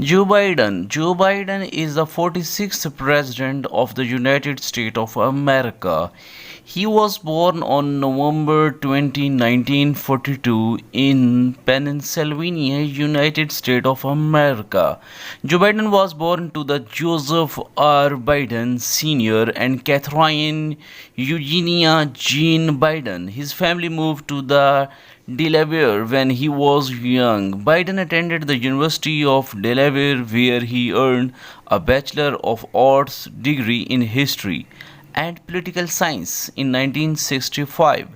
Joe Biden. Joe Biden is the 46th President of the United States of America. He was born on November 20, 1942 in Pennsylvania, United States of America. Joe Biden was born to the Joseph R. Biden Sr. and Catherine Eugenia Jean Biden. His family moved to the Delaware when he was young. Biden attended the University of Delaware where he earned a Bachelor of Arts degree in History and Political Science in 1965.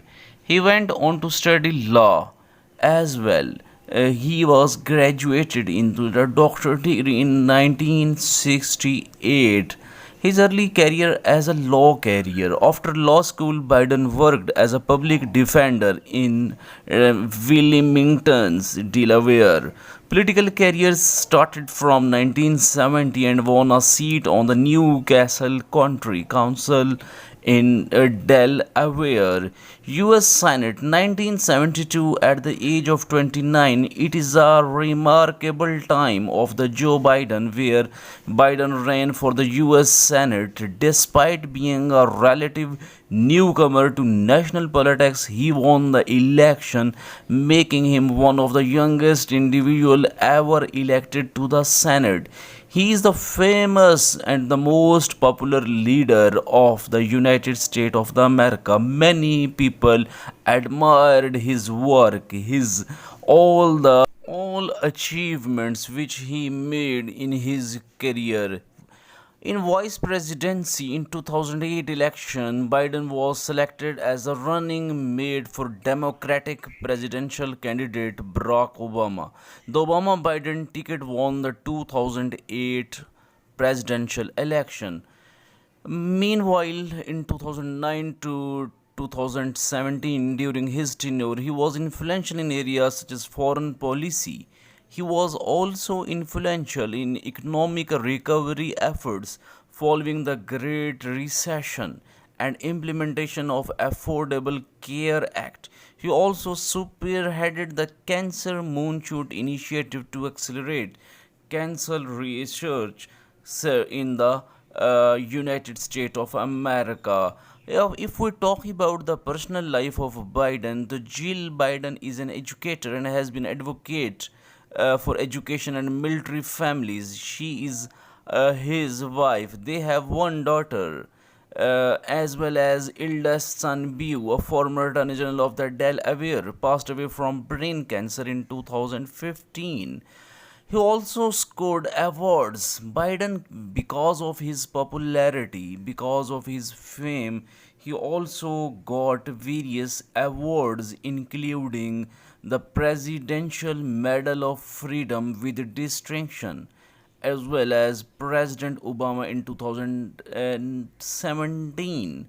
He went on to study law as well. He was graduated into the doctorate degree in 1968. His early career as a law career. After law school, Biden worked as a public defender in Wilmington's, Delaware. Political career started from 1970 and won a seat on the Newcastle County Council in Delaware. US Senate 1972 at the age of 29. It is a remarkable time of the Joe Biden where Biden ran for the US Senate despite being a relative newcomer to national politics. He won the election, making him one of the youngest individual ever elected to the Senate. He is the famous and the most popular leader of the United States of the America. Many people admired his work, his all achievements which he made in his career. In vice presidency in 2008 election, Biden was selected as a running mate for Democratic presidential candidate Barack Obama. The Obama-Biden ticket won the 2008 presidential election. Meanwhile, in 2009 to 2017, during his tenure, he was influential in areas such as foreign policy. He was also influential in economic recovery efforts following the Great Recession and implementation of Affordable Care Act. He also spearheaded the Cancer Moonshot initiative to accelerate cancer research in the United States of America. If we talk about the personal life of Biden, the Jill Biden is an educator and has been advocate for education and military families. She is his wife. They have one daughter, as well as eldest son Beau, a former Attorney General of the Delaware, passed away from brain cancer in 2015. He also scored awards. Biden, because of his popularity, because of his fame, he also got various awards, including the Presidential Medal of Freedom with distinction, as well as President Obama in 2017.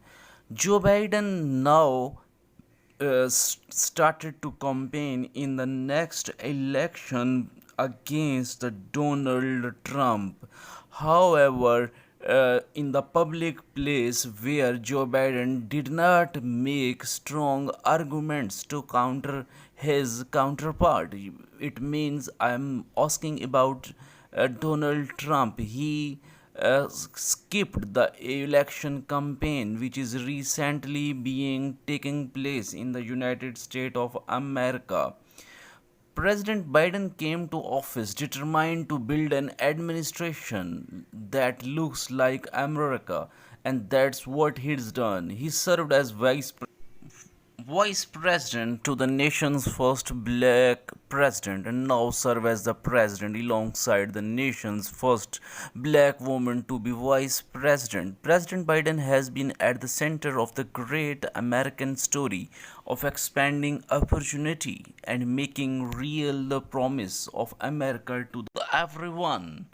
Joe Biden now started to campaign in the next election against Donald Trump. However, in the public place where Joe Biden did not make strong arguments to counter his counterpart. It means I'm asking about Donald Trump. He skipped the election campaign which is recently being taking place in the United States of America. President Biden came to office determined to build an administration that looks like America, and that's what he's done. He served as vice president to the nation's first black president and now serve as the president alongside the nation's first black woman to be vice president. President Biden has been at the center of the great American story of expanding opportunity and making real the promise of America to everyone.